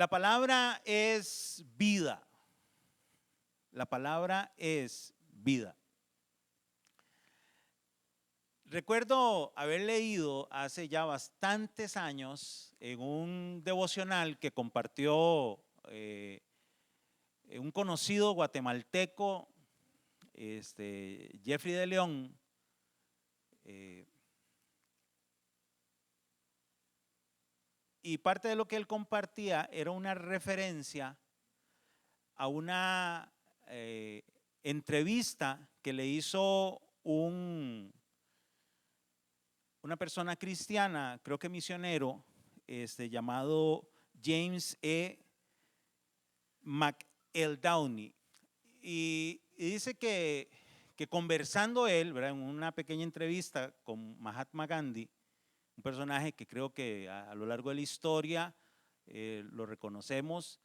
La palabra es vida. La palabra es vida. Recuerdo haber leído hace ya bastantes años en un devocional que compartió un conocido guatemalteco, Jeffrey de León, y parte de lo que él compartía era una referencia a una entrevista que le hizo una persona cristiana, creo que misionero, llamado James E. McEldowney. Y dice que conversando él, ¿verdad?, en una pequeña entrevista con Mahatma Gandhi, un personaje que creo que a lo largo de la historia lo reconocemos,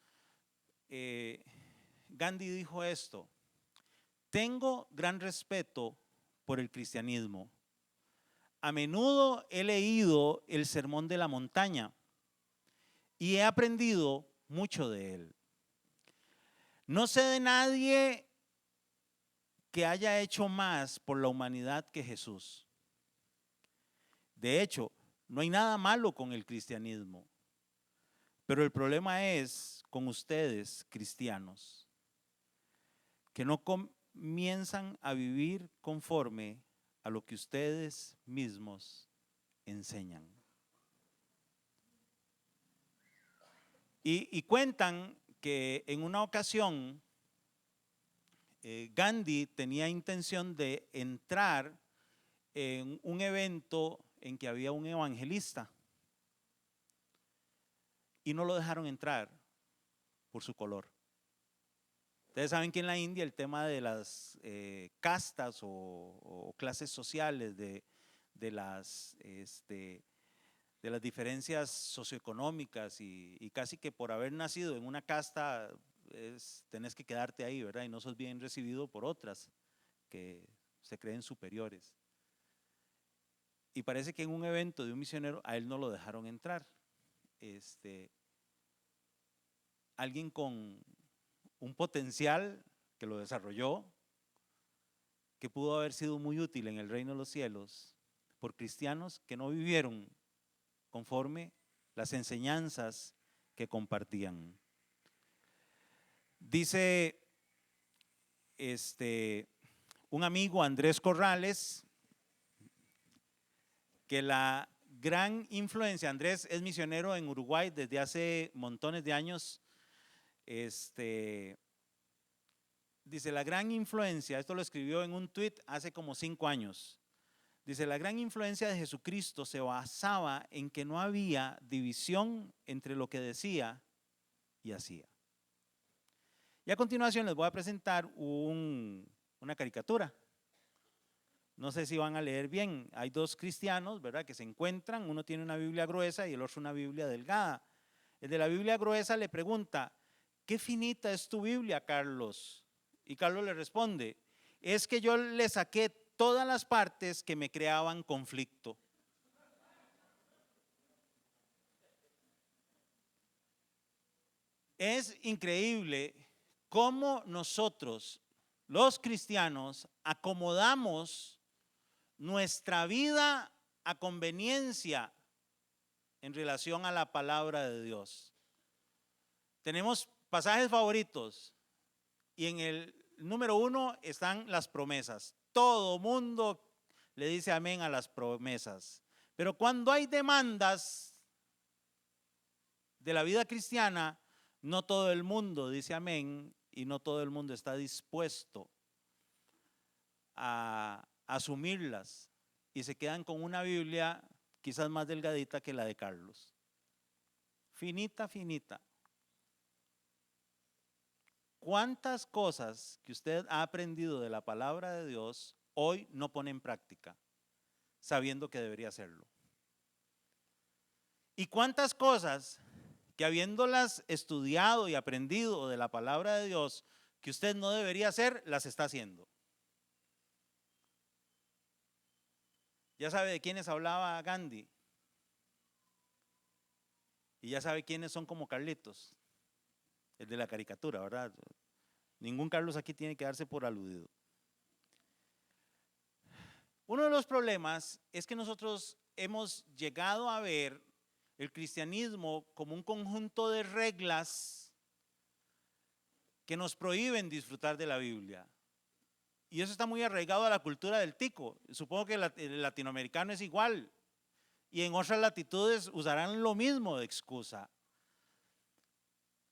Gandhi dijo esto: tengo gran respeto por el cristianismo. A menudo he leído el Sermón de la Montaña y he aprendido mucho de él. No sé de nadie que haya hecho más por la humanidad que Jesús. De hecho, no hay nada malo con el cristianismo, pero el problema es con ustedes, cristianos, que no comienzan a vivir conforme a lo que ustedes mismos enseñan. Y cuentan que en una ocasión Gandhi tenía intención de entrar en un evento en que había un evangelista y no lo dejaron entrar por su color. Ustedes saben que en la India el tema de las castas o clases sociales, de las diferencias socioeconómicas y casi que por haber nacido en una casta tenés que quedarte ahí, ¿verdad? Y no sos bien recibido por otras que se creen superiores. Y parece que en un evento de un misionero a él no lo dejaron entrar. Alguien con un potencial que lo desarrolló, que pudo haber sido muy útil en el reino de los cielos, por cristianos que no vivieron conforme las enseñanzas que compartían. Dice un amigo, Andrés Corrales, que la gran influencia, Andrés es misionero en Uruguay desde hace montones de años, dice la gran influencia, esto lo escribió en un tweet hace como 5 años, dice la gran influencia de Jesucristo se basaba en que no había división entre lo que decía y hacía. Y a continuación les voy a presentar una caricatura. No sé si van a leer bien. Hay dos cristianos, ¿verdad?, que se encuentran. Uno tiene una Biblia gruesa y el otro una Biblia delgada. El de la Biblia gruesa le pregunta: ¿qué finita es tu Biblia, Carlos? Y Carlos le responde: es que yo le saqué todas las partes que me creaban conflicto. Es increíble cómo nosotros, los cristianos, acomodamos nuestra vida a conveniencia en relación a la palabra de Dios. Tenemos pasajes favoritos y en el número 1 están las promesas. Todo mundo le dice amén a las promesas. Pero cuando hay demandas de la vida cristiana, no todo el mundo dice amén y no todo el mundo está dispuesto a asumirlas y se quedan con una Biblia quizás más delgadita que la de Carlos. Finita, finita. ¿Cuántas cosas que usted ha aprendido de la palabra de Dios hoy no pone en práctica, sabiendo que debería hacerlo? ¿Y cuántas cosas que habiéndolas estudiado y aprendido de la palabra de Dios que usted no debería hacer, las está haciendo? Ya sabe de quiénes hablaba Gandhi y ya sabe quiénes son como Carlitos. el de la caricatura, ¿verdad? Ningún Carlos aquí tiene que darse por aludido. Uno de los problemas es que nosotros hemos llegado a ver el cristianismo como un conjunto de reglas que nos prohíben disfrutar de la Biblia. Y eso está muy arraigado a la cultura del tico. Supongo que el latinoamericano es igual. Y en otras latitudes usarán lo mismo de excusa.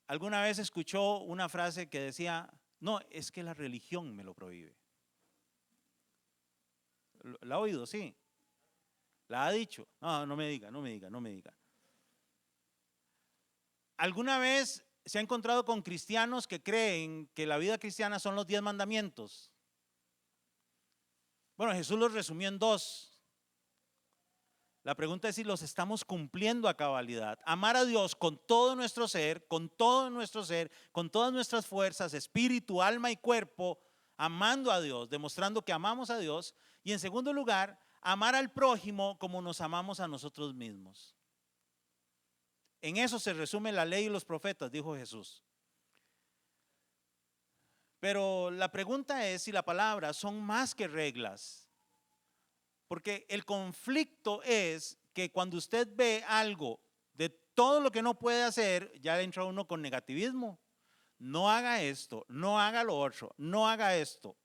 Alguna vez escuchó una frase que decía, no, es que la religión me lo prohíbe. ¿La ha oído? Sí. ¿La ha dicho? No, no me diga, no me diga, no me diga. ¿Alguna vez se ha encontrado con cristianos que creen que la vida cristiana son los 10 mandamientos? Bueno, Jesús los resumió en 2. La pregunta es si los estamos cumpliendo a cabalidad. Amar a Dios con todo nuestro ser, con todo nuestro ser, con todas nuestras fuerzas, espíritu, alma y cuerpo, amando a Dios, demostrando que amamos a Dios. Y en segundo lugar, amar al prójimo como nos amamos a nosotros mismos. En eso se resume la ley y los profetas, dijo Jesús. Pero la pregunta es si la palabra son más que reglas. Porque el conflicto es que cuando usted ve algo de todo lo que no puede hacer, ya entra uno con negativismo. No haga esto, no haga lo otro, no haga esto.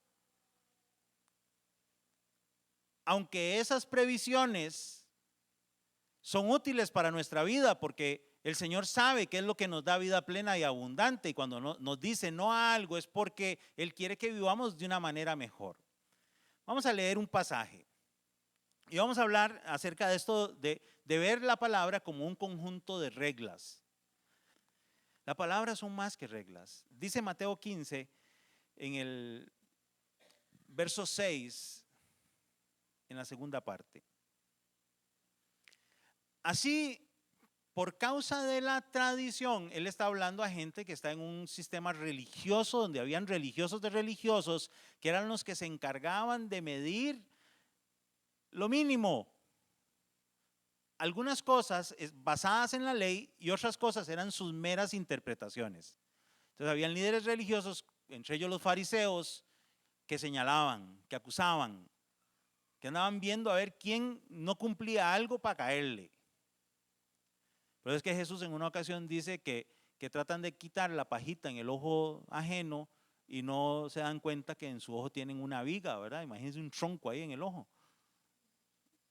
Aunque esas previsiones son útiles para nuestra vida, porque el Señor sabe qué es lo que nos da vida plena y abundante, y cuando nos dice no a algo es porque Él quiere que vivamos de una manera mejor. Vamos a leer un pasaje. Y vamos a hablar acerca de esto, de ver la palabra como un conjunto de reglas. La palabra son más que reglas. Dice Mateo 15, en el verso 6, en la segunda parte. Así, por causa de la tradición, él está hablando a gente que está en un sistema religioso, donde habían religiosos de religiosos, que eran los que se encargaban de medir lo mínimo. Algunas cosas basadas en la ley y otras cosas eran sus meras interpretaciones. Entonces habían líderes religiosos, entre ellos los fariseos, que señalaban, que acusaban, que andaban viendo a ver quién no cumplía algo para caerle. Pero es que Jesús en una ocasión dice que tratan de quitar la pajita en el ojo ajeno y no se dan cuenta que en su ojo tienen una viga, ¿verdad? Imagínense un tronco ahí en el ojo,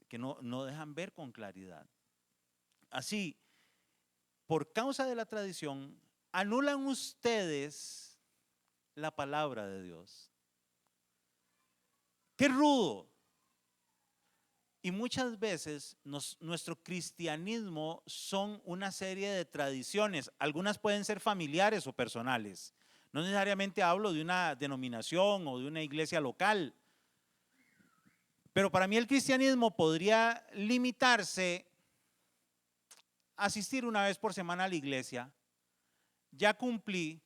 que no dejan ver con claridad. Así, por causa de la tradición, anulan ustedes la palabra de Dios. ¡Qué rudo! Y muchas veces nuestro cristianismo son una serie de tradiciones. Algunas pueden ser familiares o personales. No necesariamente hablo de una denominación o de una iglesia local. Pero para mí el cristianismo podría limitarse a asistir una vez por semana a la iglesia. Ya cumplí.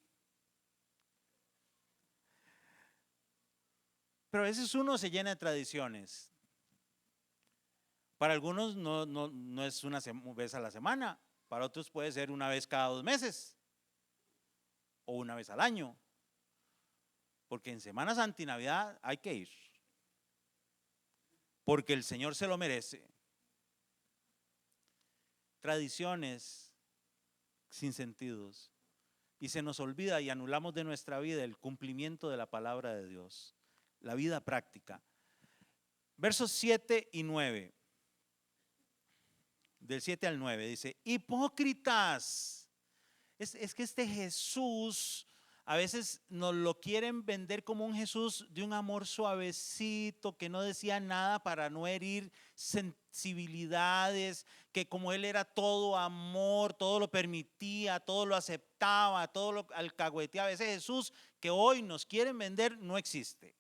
Pero a veces uno se llena de tradiciones. Para algunos no es una vez a la semana, para otros puede ser una vez cada 2 meses o una vez al año. Porque en Semana Santa y Navidad hay que ir. Porque el Señor se lo merece. Tradiciones sin sentidos. Y se nos olvida y anulamos de nuestra vida el cumplimiento de la palabra de Dios. La vida práctica. Versos 7 y 9. Del 7 al 9 dice, hipócritas. Es que este Jesús a veces nos lo quieren vender como un Jesús de un amor suavecito, que no decía nada para no herir sensibilidades, que como Él era todo amor, todo lo permitía, todo lo aceptaba, todo lo alcahueteaba. Ese Jesús que hoy nos quieren vender no existe.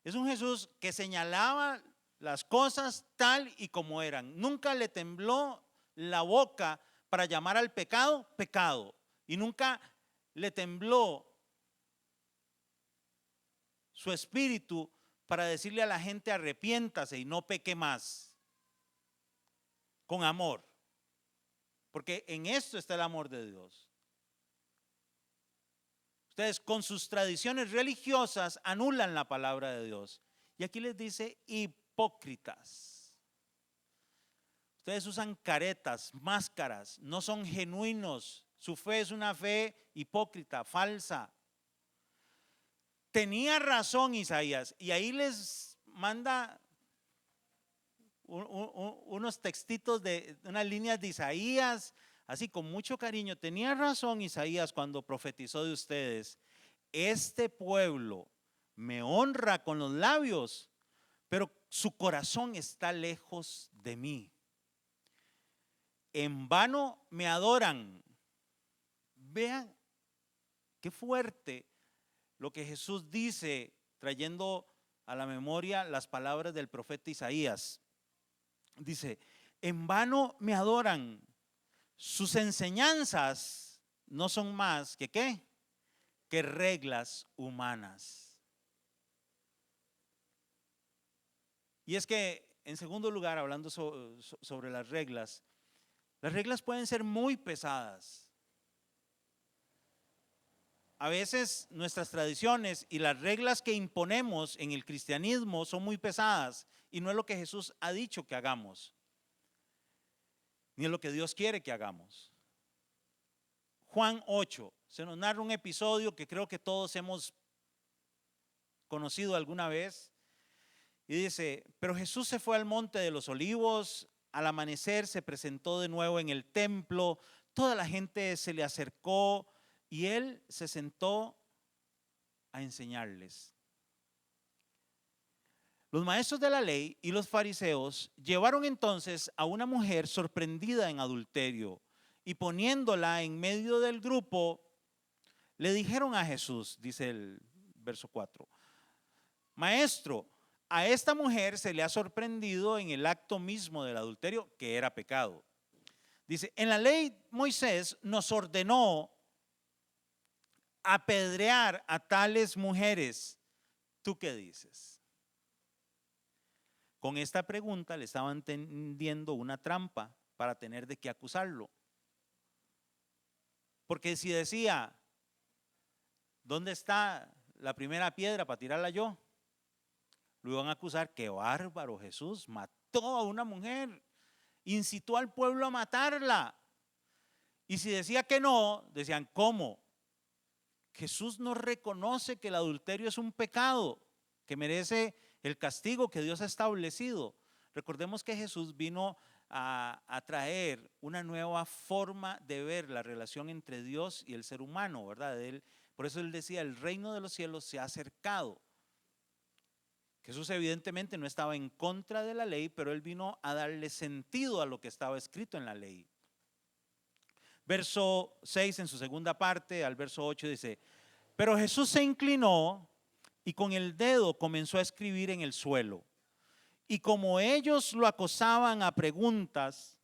Es un Jesús que señalaba las cosas tal y como eran. Nunca le tembló la boca para llamar al pecado, pecado. Y nunca le tembló su espíritu para decirle a la gente arrepiéntase y no peque más. Con amor. Porque en esto está el amor de Dios. Ustedes con sus tradiciones religiosas anulan la palabra de Dios. Y aquí les dice hipócritas. Ustedes usan caretas, máscaras, no son genuinos. Su fe es una fe hipócrita, falsa. Tenía razón Isaías, y ahí les manda unos textitos de unas líneas de Isaías, así con mucho cariño. Tenía razón Isaías cuando profetizó de ustedes. Este pueblo me honra con los labios, pero su corazón está lejos de mí. En vano me adoran. Vean qué fuerte lo que Jesús dice, trayendo a la memoria las palabras del profeta Isaías. Dice, en vano me adoran, sus enseñanzas no son más que ¿qué? Que reglas humanas. Y es que, en segundo lugar, hablando sobre las reglas pueden ser muy pesadas. A veces nuestras tradiciones y las reglas que imponemos en el cristianismo son muy pesadas y no es lo que Jesús ha dicho que hagamos, ni es lo que Dios quiere que hagamos. Juan 8, se nos narra un episodio que creo que todos hemos conocido alguna vez y dice, pero Jesús se fue al monte de los olivos, al amanecer se presentó de nuevo en el templo, toda la gente se le acercó y él se sentó a enseñarles. Los maestros de la ley y los fariseos llevaron entonces a una mujer sorprendida en adulterio y poniéndola en medio del grupo, le dijeron a Jesús, dice el verso 4, Maestro, a esta mujer se le ha sorprendido en el acto mismo del adulterio, que era pecado. Dice, en la ley Moisés nos ordenó apedrear a tales mujeres. ¿Tú qué dices? Con esta pregunta le estaban tendiendo una trampa para tener de qué acusarlo. Porque si decía, ¿dónde está la primera piedra para tirarla yo? Lo iban a acusar, qué bárbaro, Jesús mató a una mujer, incitó al pueblo a matarla. Y si decía que no, decían, ¿cómo? Jesús no reconoce que el adulterio es un pecado que merece el castigo que Dios ha establecido. Recordemos que Jesús vino a traer una nueva forma de ver la relación entre Dios y el ser humano, ¿verdad? Por eso él decía, el reino de los cielos se ha acercado. Jesús evidentemente no estaba en contra de la ley, pero él vino a darle sentido a lo que estaba escrito en la ley. Verso 6 en su segunda parte al verso 8 dice, pero Jesús se inclinó y con el dedo comenzó a escribir en el suelo. Y como ellos lo acosaban a preguntas,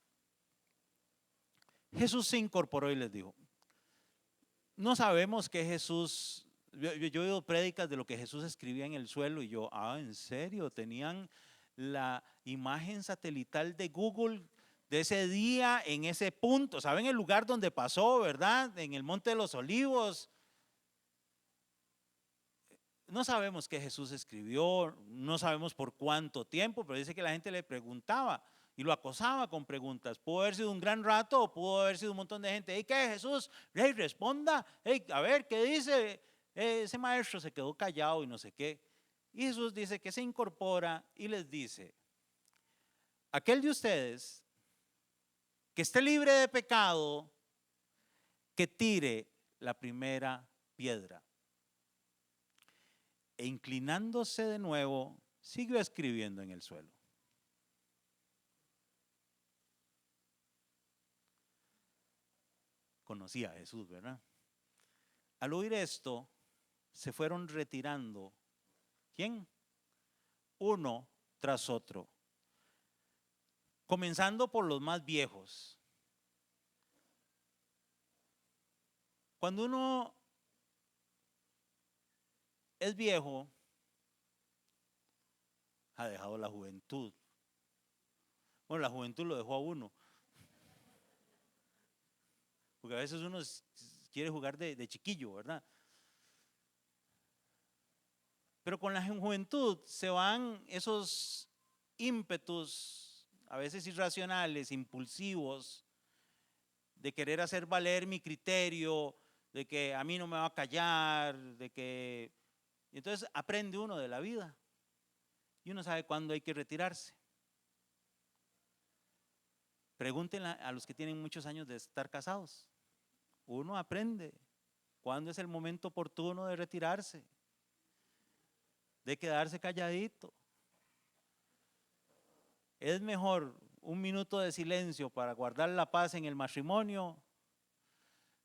Jesús se incorporó y les dijo, no sabemos que Jesús, yo he oído prédicas de lo que Jesús escribía en el suelo y yo, ¿en serio? Tenían la imagen satelital de Google de ese día en ese punto, ¿saben el lugar donde pasó, verdad? En el Monte de los Olivos. No sabemos qué Jesús escribió, no sabemos por cuánto tiempo, pero dice que la gente le preguntaba y lo acosaba con preguntas. Pudo haber sido un gran rato o pudo haber sido un montón de gente. ¿Qué Jesús? Hey, responda. Hey, a ver, ¿qué dice? Ese maestro se quedó callado y no sé qué. Y Jesús dice que se incorpora y les dice, aquel de ustedes que esté libre de pecado, que tire la primera piedra. E inclinándose de nuevo, siguió escribiendo en el suelo. Conocía a Jesús, ¿verdad? Al oír esto, se fueron retirando. ¿Quién? Uno tras otro. Comenzando por los más viejos. Cuando uno es viejo, ha dejado la juventud. Bueno, la juventud lo dejó a uno. Porque a veces uno quiere jugar de chiquillo, ¿verdad? Pero con la juventud se van esos ímpetus, a veces irracionales, impulsivos, de querer hacer valer mi criterio, de que a mí no me va a callar, de que... Y entonces aprende uno de la vida y uno sabe cuándo hay que retirarse. Pregúntenle a los que tienen muchos años de estar casados. Uno aprende cuándo es el momento oportuno de retirarse, de quedarse calladito. Es mejor un minuto de silencio para guardar la paz en el matrimonio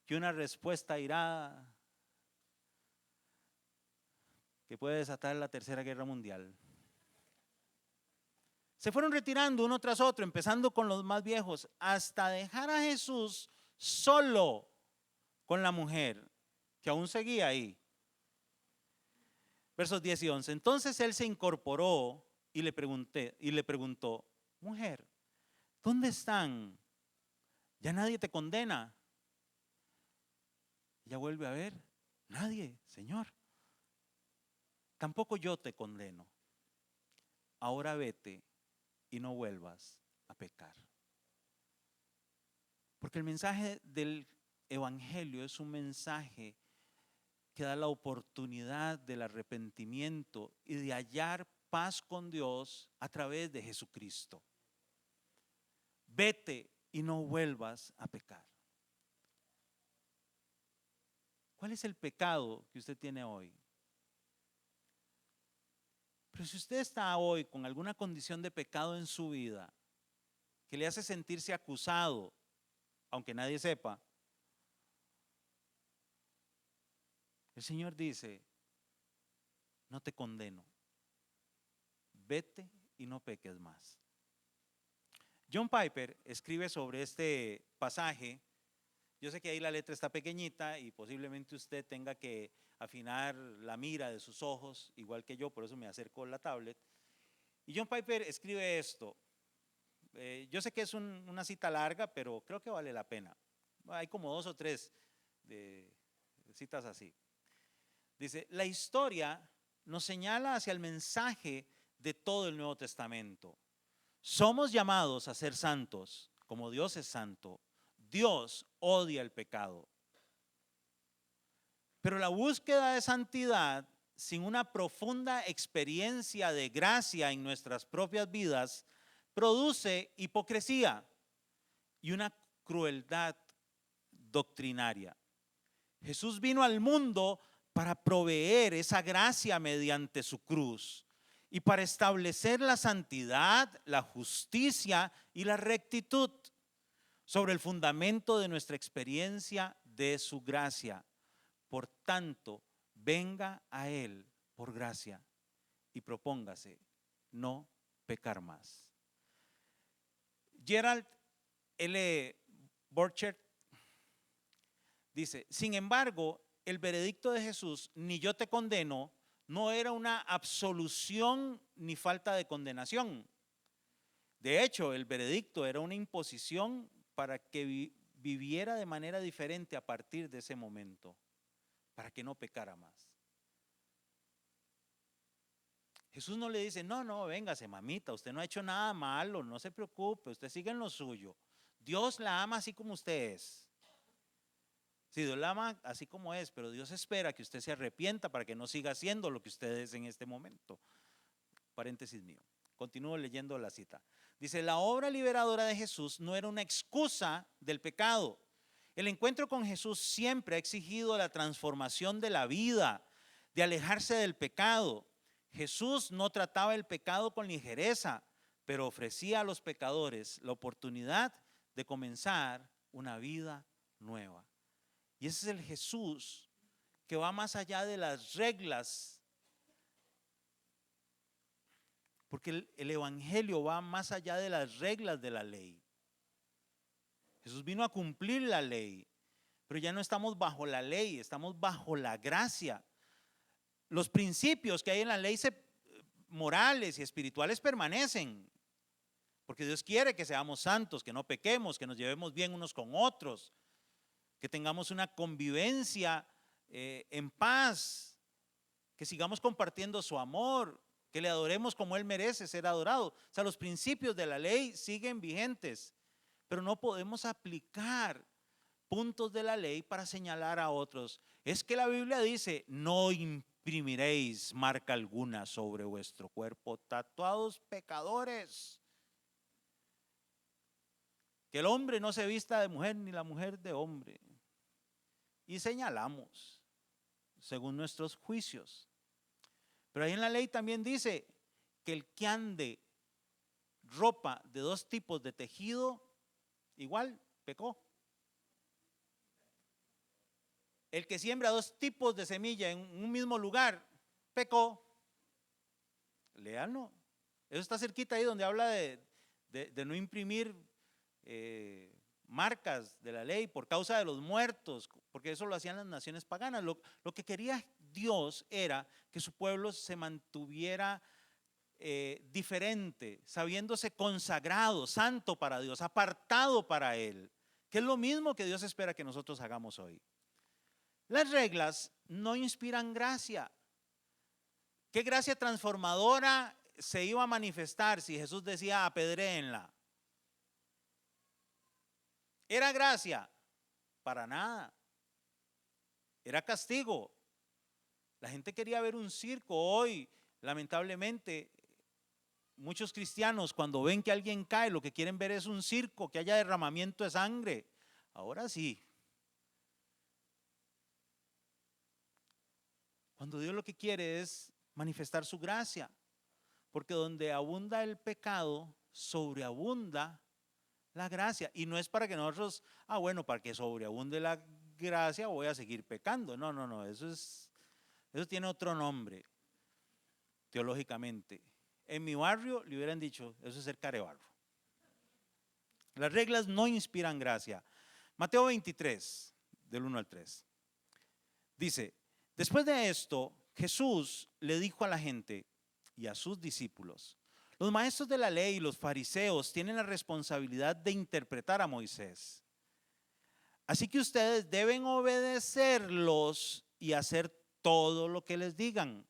que una respuesta airada que puede desatar la Tercera Guerra Mundial. Se fueron retirando uno tras otro, empezando con los más viejos, hasta dejar a Jesús solo con la mujer, que aún seguía ahí. Versos 10 y 11. Entonces él se incorporó y le preguntó, mujer, ¿dónde están? Ya nadie te condena. Ella vuelve a ver, nadie, Señor. Tampoco yo te condeno. Ahora vete y no vuelvas a pecar. Porque el mensaje del evangelio es un mensaje que da la oportunidad del arrepentimiento y de hallar paz con Dios a través de Jesucristo. Vete y no vuelvas a pecar. ¿Cuál es el pecado que usted tiene hoy? Pero si usted está hoy con alguna condición de pecado en su vida que le hace sentirse acusado, aunque nadie sepa, el Señor dice, no te condeno, vete y no peques más. John Piper escribe sobre este pasaje. Yo sé que ahí la letra está pequeñita y posiblemente usted tenga que afinar la mira de sus ojos, igual que yo, por eso me acerco a la tablet. Y John Piper escribe esto. Yo sé que es una cita larga, pero creo que vale la pena. Hay como 2 o 3 de citas así. Dice, la historia nos señala hacia el mensaje de todo el Nuevo Testamento. Somos llamados a ser santos, como Dios es santo. Dios odia el pecado. Pero la búsqueda de santidad sin una profunda experiencia de gracia en nuestras propias vidas produce hipocresía y una crueldad doctrinaria. Jesús vino al mundo para proveer esa gracia mediante su cruz y para establecer la santidad, la justicia y la rectitud sobre el fundamento de nuestra experiencia de su gracia. Por tanto, venga a Él por gracia y propóngase no pecar más. Gerald L. Borchert dice, sin embargo, el veredicto de Jesús, ni yo te condeno, no era una absolución ni falta de condenación. De hecho, el veredicto era una imposición para que viviera de manera diferente a partir de ese momento, para que no pecara más. Jesús no le dice, no, véngase mamita, usted no ha hecho nada malo, no se preocupe, usted sigue en lo suyo. Dios la ama así como usted es. Sí, Dios la ama así como es, pero Dios espera que usted se arrepienta para que no siga haciendo lo que usted es en este momento. Paréntesis mío. Continúo leyendo la cita. Dice, la obra liberadora de Jesús no era una excusa del pecado. El encuentro con Jesús siempre ha exigido la transformación de la vida, de alejarse del pecado. Jesús no trataba el pecado con ligereza, pero ofrecía a los pecadores la oportunidad de comenzar una vida nueva. Y ese es el Jesús que va más allá de las reglas, porque el evangelio va más allá de las reglas de la ley. Jesús vino a cumplir la ley, pero ya no estamos bajo la ley, estamos bajo la gracia. Los principios que hay en la ley morales y espirituales permanecen, porque Dios quiere que seamos santos, que no pequemos, que nos llevemos bien unos con otros, que tengamos una convivencia en paz. que sigamos compartiendo su amor, que le adoremos como Él merece ser adorado. O sea, los principios de la ley siguen vigentes, pero no podemos aplicar puntos de la ley para señalar a otros. Es que la Biblia dice, no imprimiréis marca alguna sobre vuestro cuerpo, tatuados pecadores. Que el hombre no se vista de mujer ni la mujer de hombre. Y señalamos, según nuestros juicios. Pero ahí en la ley también dice que el que ande ropa de dos tipos de tejido, igual pecó. El que siembra dos tipos de semilla en un mismo lugar, pecó. Léanlo. Eso está cerquita ahí donde habla de no imprimir marcas de la ley por causa de los muertos, porque eso lo hacían las naciones paganas. Lo que quería Dios era que su pueblo se mantuviera diferente, sabiéndose consagrado, santo para Dios, apartado para Él, que es lo mismo que Dios espera que nosotros hagamos hoy. Las reglas no inspiran gracia. ¿Qué gracia transformadora se iba a manifestar si Jesús decía apedréenla? ¿Era gracia? Para nada. Era castigo. La gente quería ver un circo. Hoy, lamentablemente, muchos cristianos cuando ven que alguien cae, lo que quieren ver es un circo, que haya derramamiento de sangre. Ahora sí. Cuando Dios lo que quiere es manifestar su gracia. Porque donde abunda el pecado, sobreabunda la gracia. Y no es para que nosotros, bueno, para que sobreabunde la gracia voy a seguir pecando. No, no, no, eso tiene otro nombre teológicamente. En mi barrio le hubieran dicho, eso es ser carebarro. Las reglas no inspiran gracia. Mateo 23, del 1 al 3. Dice, después de esto, Jesús le dijo a la gente y a sus discípulos, los maestros de la ley y los fariseos tienen la responsabilidad de interpretar a Moisés. Así que ustedes deben obedecerlos y hacer todo lo que les digan.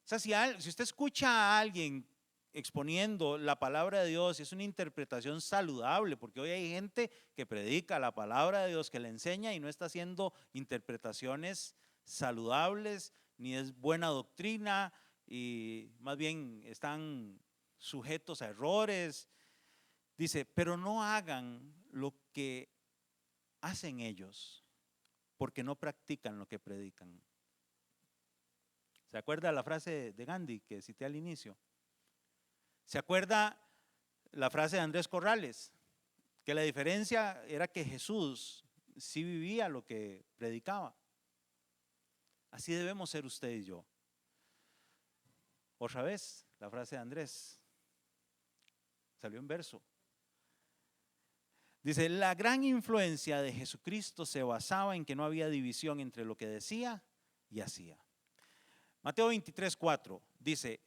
O sea, si usted escucha a alguien exponiendo la palabra de Dios, es una interpretación saludable, porque hoy hay gente que predica la palabra de Dios, que le enseña y no está haciendo interpretaciones saludables, ni es buena doctrina, y más bien están sujetos a errores. Dice, pero no hagan lo que hacen ellos, porque no practican lo que predican. ¿Se acuerda la frase de Gandhi que cité al inicio? ¿Se acuerda la frase de Andrés Corrales? Que la diferencia era que Jesús sí vivía lo que predicaba. Así debemos ser usted y yo. Otra vez, la frase de Andrés. Salió en verso. Dice, la gran influencia de Jesucristo se basaba en que no había división entre lo que decía y hacía. Mateo 23, 4 dice,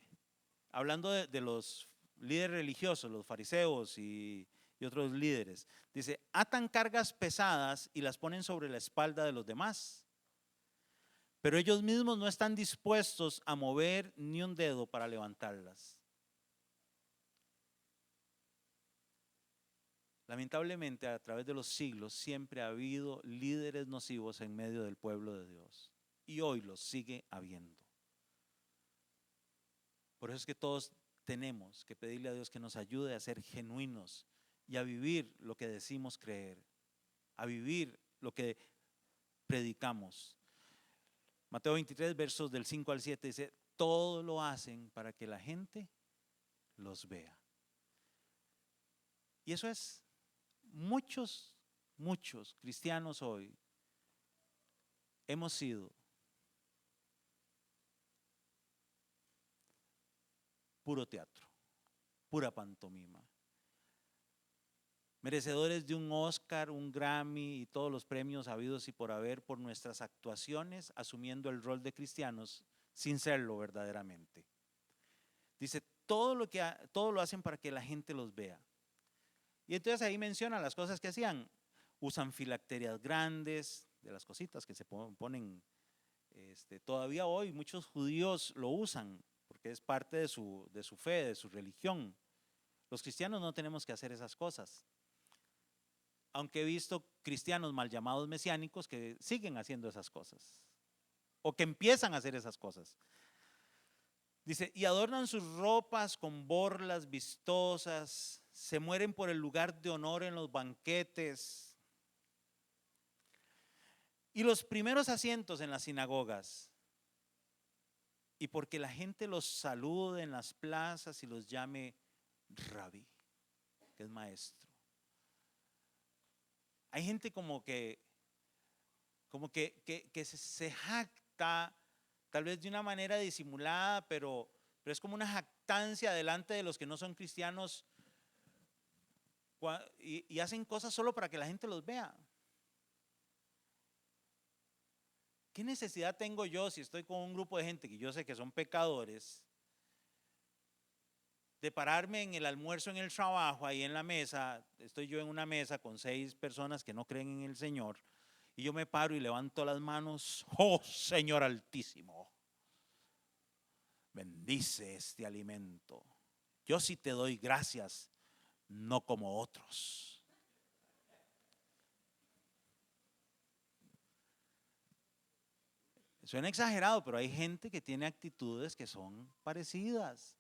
hablando de los líderes religiosos, los fariseos y otros líderes, dice, atan cargas pesadas y las ponen sobre la espalda de los demás, pero ellos mismos no están dispuestos a mover ni un dedo para levantarlas. Lamentablemente, a través de los siglos siempre ha habido líderes nocivos en medio del pueblo de Dios, y hoy los sigue habiendo. Por eso es que todos tenemos que pedirle a Dios que nos ayude a ser genuinos y a vivir lo que decimos creer, a vivir lo que predicamos. Mateo 23, versos del 5 al 7 dice, todo lo hacen para que la gente los vea. Y eso es, muchos cristianos hoy hemos sido puro teatro, pura pantomima. Merecedores de un Oscar, un Grammy y todos los premios habidos y por haber por nuestras actuaciones, asumiendo el rol de cristianos sin serlo verdaderamente. Dice, todo lo hacen para que la gente los vea. Y entonces ahí menciona las cosas que hacían. Usan filacterias grandes, de las cositas que se ponen Todavía hoy muchos judíos lo usan porque es parte de su fe, de su religión. Los cristianos no tenemos que hacer esas cosas. Aunque he visto cristianos mal llamados mesiánicos que siguen haciendo esas cosas o que empiezan a hacer esas cosas. Dice, y adornan sus ropas con borlas vistosas, se mueren por el lugar de honor en los banquetes y los primeros asientos en las sinagogas, y porque la gente los salude en las plazas y los llame rabí, que es maestro. Hay gente como que se jacta, tal vez de una manera disimulada, pero es como una jactancia delante de los que no son cristianos, y hacen cosas solo para que la gente los vea. ¿Qué necesidad tengo yo, si estoy con un grupo de gente que yo sé que son pecadores, de pararme en el almuerzo, en el trabajo, ahí en la mesa? Estoy yo en una mesa con 6 personas que no creen en el Señor, y yo me paro y levanto las manos. Oh Señor Altísimo, bendice este alimento. Yo sí te doy gracias, no como otros. Suena exagerado, pero hay gente que tiene actitudes que son parecidas.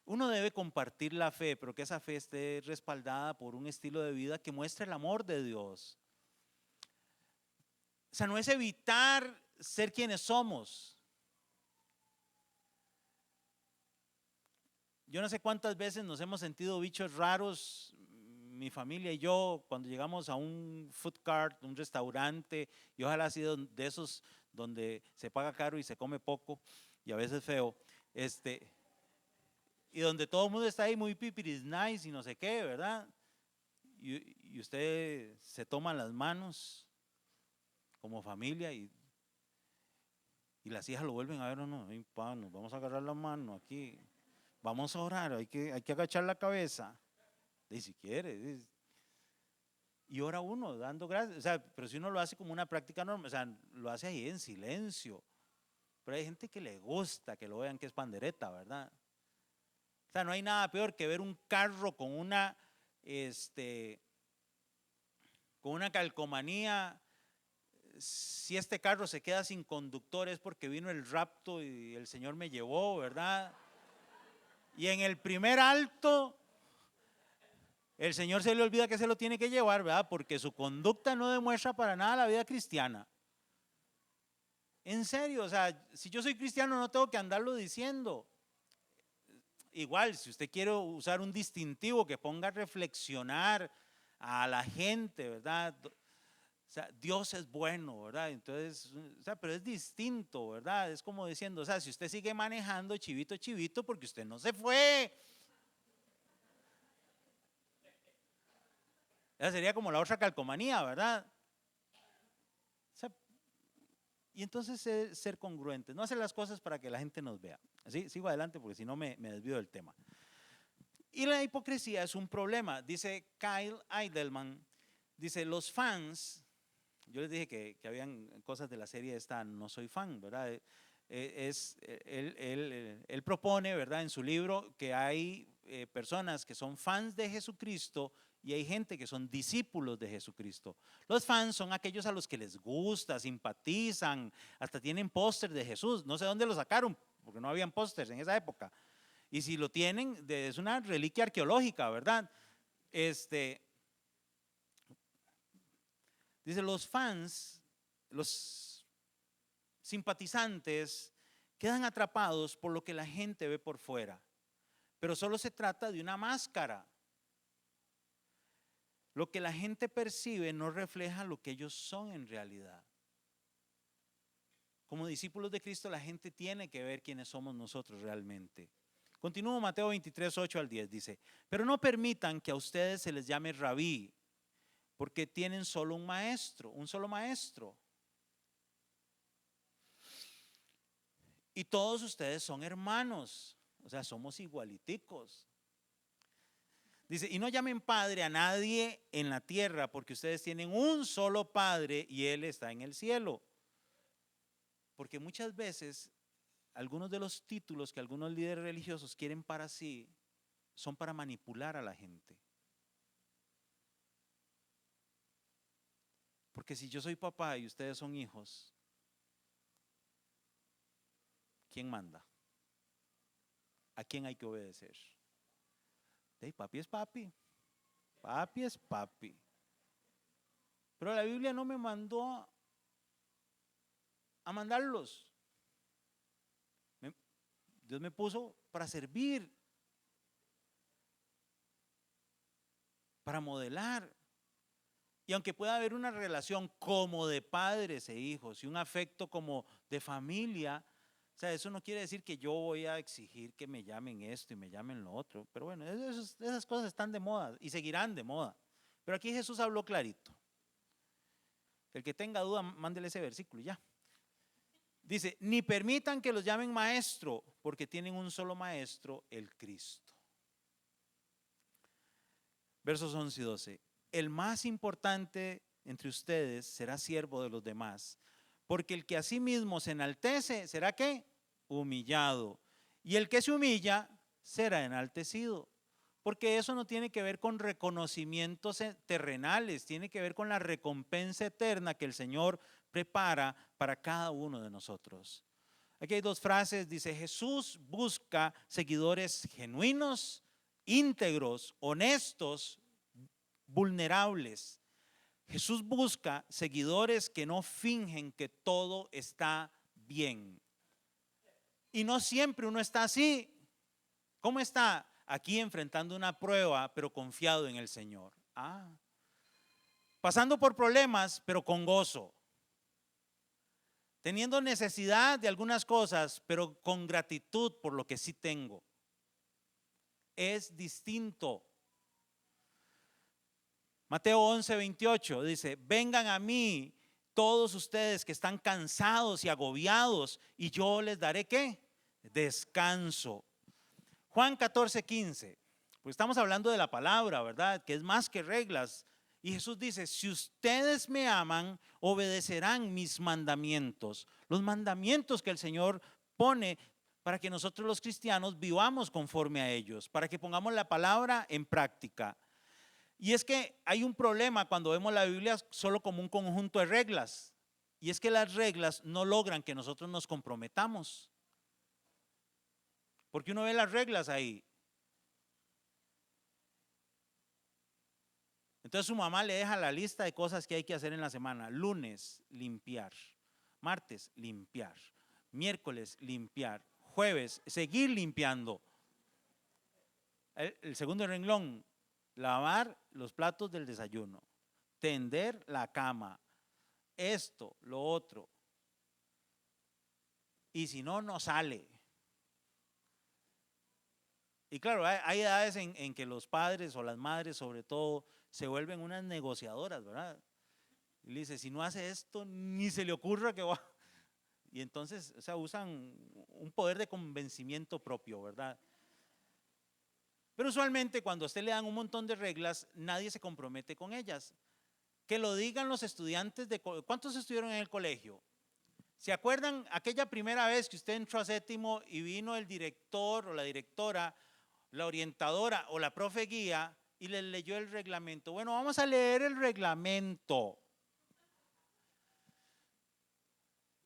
Uno debe compartir la fe, pero que esa fe esté respaldada por un estilo de vida que muestre el amor de Dios. O sea, no es evitar ser quienes somos. Yo no sé cuántas veces nos hemos sentido bichos raros, mi familia y yo, cuando llegamos a un food cart, un restaurante, y ojalá ha sido de esos donde se paga caro y se come poco y a veces feo, y donde todo el mundo está ahí muy pipiris nice y no sé qué, ¿verdad? Y usted se toma las manos como familia, y las hijas lo vuelven a ver, o no, nos vamos a agarrar la mano aquí, vamos a orar, hay que agachar la cabeza, y si quiere, y ora uno dando gracias. O sea, pero si uno lo hace como una práctica normal, o sea, lo hace ahí en silencio. Pero hay gente que le gusta que lo vean que es pandereta, ¿verdad? O sea, no hay nada peor que ver un carro con una calcomanía. Si este carro se queda sin conductor es porque vino el rapto y el Señor me llevó, ¿verdad? Y en el primer alto el Señor se le olvida que se lo tiene que llevar, ¿verdad? Porque su conducta no demuestra para nada la vida cristiana. En serio, o sea, si yo soy cristiano no tengo que andarlo diciendo. Igual, si usted quiere usar un distintivo que ponga a reflexionar a la gente, ¿verdad? O sea, Dios es bueno, ¿verdad? Entonces, o sea, pero es distinto, ¿verdad? Es como diciendo, o sea, si usted sigue manejando, chivito, chivito, porque usted no se fue. Esa sería como la otra calcomanía, ¿verdad? O sea, y entonces ser congruente, no hacer las cosas para que la gente nos vea. Así, sigo adelante porque si no me desvío del tema. Y la hipocresía es un problema. Dice Kyle Eidelman, dice, los fans, yo les dije que habían cosas de la serie esta, no soy fan, ¿verdad? Él propone, ¿verdad? En su libro que hay personas que son fans de Jesucristo y hay gente que son discípulos de Jesucristo. Los fans son aquellos a los que les gusta, simpatizan, hasta tienen póster de Jesús. No sé dónde lo sacaron, porque no habían pósters en esa época. Y si lo tienen, es una reliquia arqueológica, ¿verdad? Dice, los fans, los simpatizantes quedan atrapados por lo que la gente ve por fuera, pero solo se trata de una máscara. Lo que la gente percibe no refleja lo que ellos son en realidad. Como discípulos de Cristo, la gente tiene que ver quiénes somos nosotros realmente. Continúo Mateo 23, 8 al 10, dice, pero no permitan que a ustedes se les llame rabí, porque tienen solo un maestro, un solo maestro. Y todos ustedes son hermanos, o sea, somos igualiticos. Dice, y no llamen padre a nadie en la tierra, porque ustedes tienen un solo Padre y Él está en el cielo. Porque muchas veces algunos de los títulos que algunos líderes religiosos quieren para sí son para manipular a la gente. Porque si yo soy papá y ustedes son hijos, ¿quién manda? ¿A quién hay que obedecer? Papi es papi. Papi es papi. Pero la Biblia no me mandó a mandarlos. Dios me puso para servir, para modelar. Y aunque pueda haber una relación como de padres e hijos y un afecto como de familia, o sea, eso no quiere decir que yo voy a exigir que me llamen esto y me llamen lo otro. Pero bueno, esas cosas están de moda y seguirán de moda. Pero aquí Jesús habló clarito. El que tenga duda, mándele ese versículo y ya. Dice, ni permitan que los llamen maestro, porque tienen un solo maestro, el Cristo. Versos 11 y 12. El más importante entre ustedes será siervo de los demás, porque el que a sí mismo se enaltece, ¿será qué? Humillado. Y el que se humilla, será enaltecido. Porque eso no tiene que ver con reconocimientos terrenales, tiene que ver con la recompensa eterna que el Señor prepara para cada uno de nosotros. Aquí hay dos frases, dice: Jesús busca seguidores genuinos, íntegros, honestos, vulnerables. Jesús busca seguidores que no fingen que todo está bien. Y no siempre uno está así. ¿Cómo está? Aquí enfrentando una prueba, pero confiado en el Señor. Pasando por problemas, pero con gozo. Teniendo necesidad de algunas cosas, pero con gratitud por lo que sí tengo. Es distinto. Mateo 11:28 dice: vengan a mí todos ustedes que están cansados y agobiados, y yo les daré ¿qué? Descanso. Juan 14:15, pues estamos hablando de la palabra, ¿verdad? Que es más que reglas. Y Jesús dice: si ustedes me aman, obedecerán mis mandamientos. Los mandamientos que el Señor pone para que nosotros los cristianos vivamos conforme a ellos, para que pongamos la palabra en práctica. Y es que hay un problema cuando vemos la Biblia solo como un conjunto de reglas. Y es que las reglas no logran que nosotros nos comprometamos. Porque uno ve las reglas ahí. Entonces su mamá le deja la lista de cosas que hay que hacer en la semana. Lunes, limpiar. Martes, limpiar. Miércoles, limpiar. Jueves, seguir limpiando. El segundo renglón, lavar los platos del desayuno. Tender la cama. Esto, lo otro. Y si no, no sale. Y claro, hay edades en que los padres o las madres sobre todo se vuelven unas negociadoras, ¿verdad? Y le dice: si no hace esto, ni se le ocurra que va. Y entonces, o sea, usan un poder de convencimiento propio, ¿verdad? Pero usualmente cuando a usted le dan un montón de reglas, nadie se compromete con ellas. Que lo digan los estudiantes de ¿cuántos estuvieron en el colegio? ¿Se acuerdan aquella primera vez que usted entró a séptimo y vino el director o la directora, la orientadora o la profe guía y les leyó el reglamento? Bueno, vamos a leer el reglamento.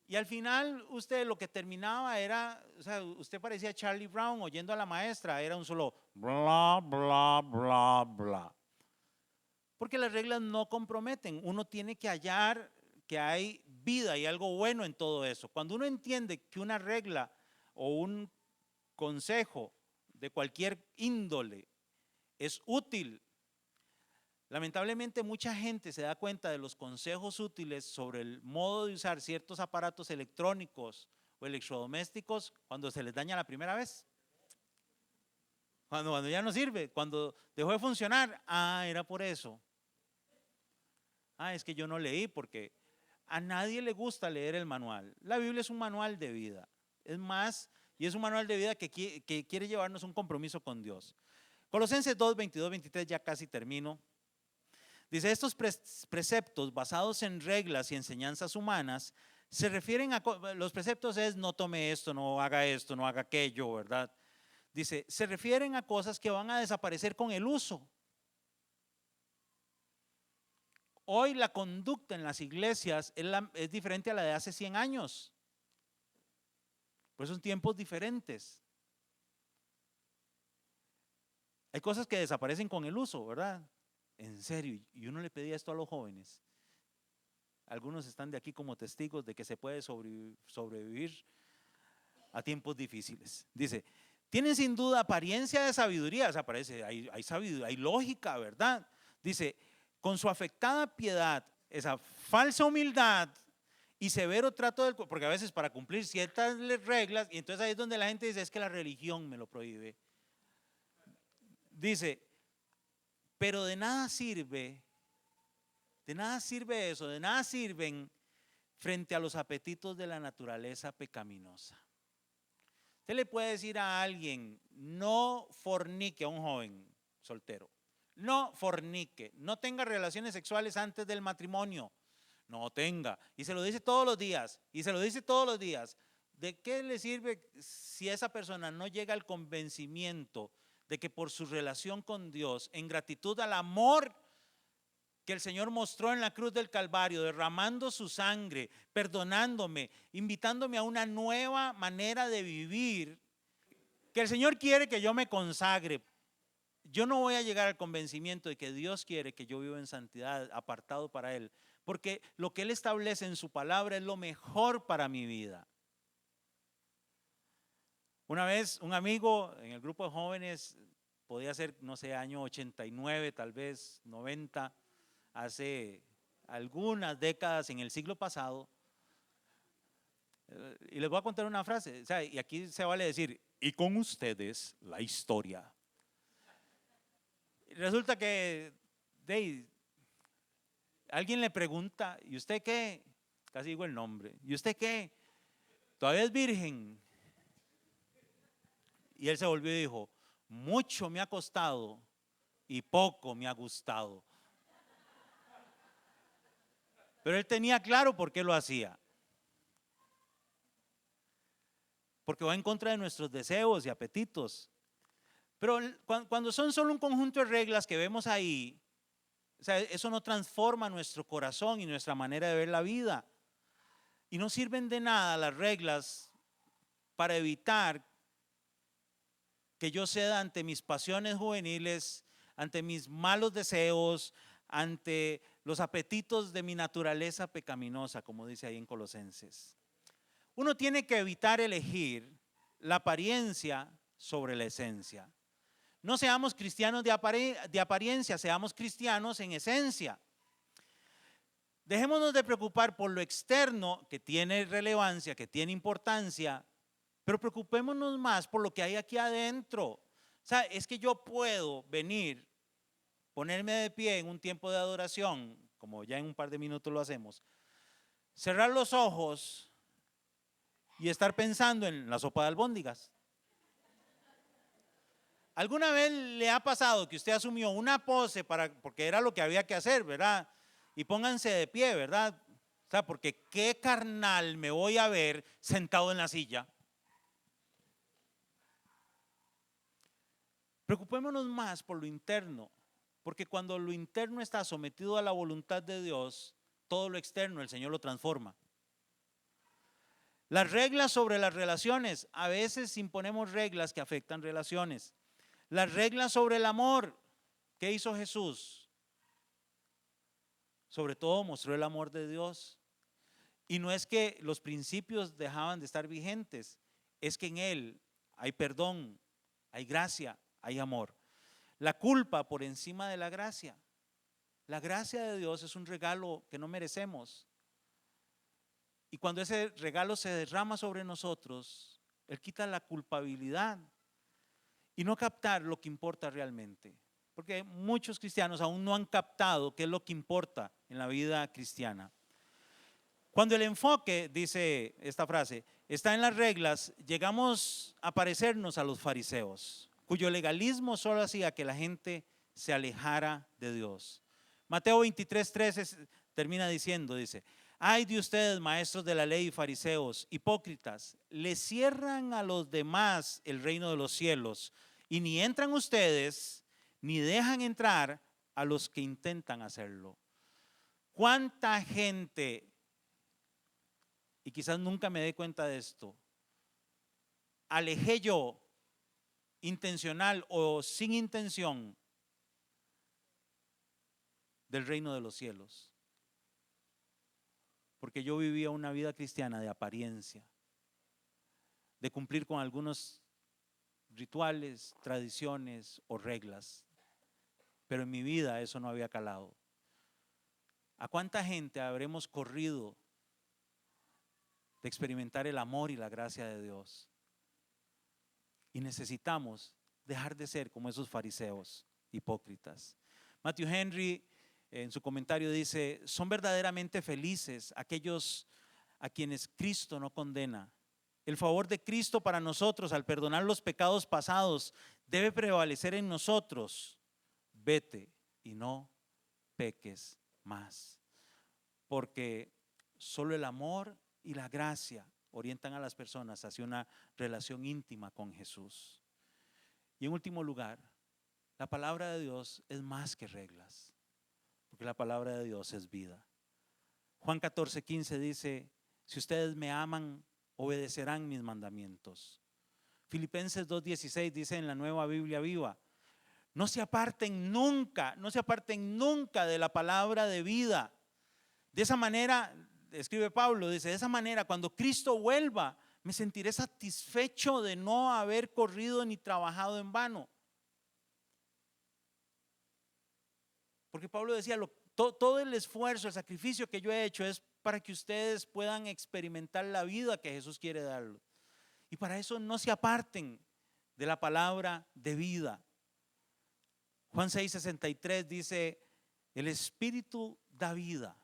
Y al final usted lo que terminaba era, o sea, usted parecía Charlie Brown oyendo a la maestra, era un solo bla, bla, bla, bla. Porque las reglas no comprometen, uno tiene que hallar que hay vida y algo bueno en todo eso. Cuando uno entiende que una regla o un consejo de cualquier índole es útil, lamentablemente mucha gente se da cuenta de los consejos útiles sobre el modo de usar ciertos aparatos electrónicos o electrodomésticos cuando se les daña la primera vez. Cuando ya no sirve, cuando dejó de funcionar, era por eso. Es que yo no leí, porque a nadie le gusta leer el manual. La Biblia es un manual de vida. Es más, y es un manual de vida que quiere llevarnos un compromiso con Dios. Colosenses 2, 22, 23, ya casi termino. Dice: estos preceptos basados en reglas y enseñanzas humanas Se refieren a, los preceptos es no tome esto, no haga esto, no haga aquello, ¿verdad? Dice, se refieren a cosas que van a desaparecer con el uso. Hoy la conducta en las iglesias es diferente a la de hace 100 años. Pues son tiempos diferentes. Hay cosas que desaparecen con el uso, ¿verdad? En serio, y uno le pedía esto a los jóvenes. Algunos están de aquí como testigos de que se puede sobrevivir a tiempos difíciles. Dice, tienen sin duda apariencia de sabiduría, o sea, parece, hay sabiduría, hay lógica, ¿verdad? Dice, con su afectada piedad, esa falsa humildad y severo trato del cuerpo, porque a veces para cumplir ciertas reglas, y entonces ahí es donde la gente dice, es que la religión me lo prohíbe. Dice, pero de nada sirve eso, de nada sirven frente a los apetitos de la naturaleza pecaminosa. Usted le puede decir a alguien, no fornique, a un joven soltero, no fornique, no tenga relaciones sexuales antes del matrimonio, no tenga, y se lo dice todos los días, ¿de qué le sirve si esa persona no llega al convencimiento de que por su relación con Dios, en gratitud al amor que el Señor mostró en la cruz del Calvario, derramando su sangre, perdonándome, invitándome a una nueva manera de vivir, que el Señor quiere que yo me consagre? Yo no voy a llegar al convencimiento de que Dios quiere que yo viva en santidad, apartado para Él, porque lo que Él establece en su palabra es lo mejor para mi vida. Una vez un amigo en el grupo de jóvenes, podía ser, no sé, año 89, tal vez 90, hace algunas décadas en el siglo pasado, y les voy a contar una frase, o sea, y aquí se vale decir, y con ustedes la historia. Resulta que alguien le pregunta, ¿y usted qué? Casi digo el nombre, ¿y usted qué? ¿Todavía es virgen? Y él se volvió y dijo, mucho me ha costado y poco me ha gustado. Pero él tenía claro por qué lo hacía. Porque va en contra de nuestros deseos y apetitos. Pero cuando son solo un conjunto de reglas que vemos ahí, o sea, eso no transforma nuestro corazón y nuestra manera de ver la vida. Y no sirven de nada las reglas para evitar que yo ceda ante mis pasiones juveniles, ante mis malos deseos, ante los apetitos de mi naturaleza pecaminosa, como dice ahí en Colosenses. Uno tiene que evitar elegir la apariencia sobre la esencia. No seamos cristianos de apariencia, seamos cristianos en esencia. Dejémonos de preocupar por lo externo, que tiene relevancia, que tiene importancia, pero preocupémonos más por lo que hay aquí adentro. O sea, es que yo puedo venir, ponerme de pie en un tiempo de adoración, como ya en un par de minutos lo hacemos, cerrar los ojos y estar pensando en la sopa de albóndigas. ¿Alguna vez le ha pasado que usted asumió una pose porque era lo que había que hacer, ¿verdad? Y pónganse de pie, ¿verdad? O sea, porque qué carnal me voy a ver sentado en la silla. Preocupémonos más por lo interno, porque cuando lo interno está sometido a la voluntad de Dios, todo lo externo el Señor lo transforma. Las reglas sobre las relaciones, a veces imponemos reglas que afectan relaciones. Las reglas sobre el amor, ¿qué hizo Jesús? Sobre todo mostró el amor de Dios. Y no es que los principios dejaban de estar vigentes, es que en Él hay perdón, hay gracia, hay amor. La culpa por encima de la gracia. La gracia de Dios es un regalo que no merecemos. Y cuando ese regalo se derrama sobre nosotros, Él quita la culpabilidad y no captar lo que importa realmente. Porque muchos cristianos aún no han captado qué es lo que importa en la vida cristiana. Cuando el enfoque, dice esta frase, está en las reglas, llegamos a parecernos a los fariseos, cuyo legalismo solo hacía que la gente se alejara de Dios. Mateo 23:13 termina diciendo, dice, Ay de ustedes, maestros de la ley y fariseos, hipócritas, le cierran a los demás el reino de los cielos, y ni entran ustedes, ni dejan entrar a los que intentan hacerlo. ¿Cuánta gente, y quizás nunca me dé cuenta de esto, alejé yo, intencional o sin intención, del reino de los cielos? Porque yo vivía una vida cristiana de apariencia, de cumplir con algunos rituales, tradiciones o reglas, pero en mi vida eso no había calado. ¿A cuánta gente habremos corrido de experimentar el amor y la gracia de Dios? Y necesitamos dejar de ser como esos fariseos hipócritas. Matthew Henry en su comentario dice: son verdaderamente felices aquellos a quienes Cristo no condena. El favor de Cristo para nosotros al perdonar los pecados pasados debe prevalecer en nosotros. Vete y no peques más, porque solo el amor y la gracia orientan a las personas hacia una relación íntima con Jesús. Y en último lugar, la palabra de Dios es más que reglas, porque la palabra de Dios es vida. Juan 14:15 dice: si ustedes me aman, obedecerán mis mandamientos. Filipenses 2:16 dice en la Nueva Biblia Viva: no se aparten nunca de la palabra de vida. De esa manera, escribe Pablo, dice, de esa manera cuando Cristo vuelva, me sentiré satisfecho de no haber corrido ni trabajado en vano. Porque Pablo decía, todo el esfuerzo, el sacrificio que yo he hecho es para que ustedes puedan experimentar la vida que Jesús quiere darles. Y para eso no se aparten de la palabra de vida. Juan 6:63 dice: el Espíritu da vida,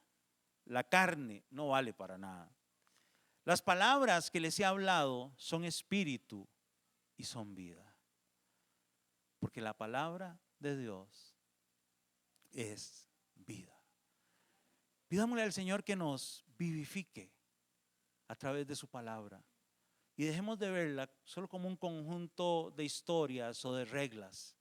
la carne no vale para nada. Las palabras que les he hablado son espíritu y son vida, porque la palabra de Dios es vida. Pidámosle al Señor que nos vivifique a través de su palabra y dejemos de verla solo como un conjunto de historias o de reglas.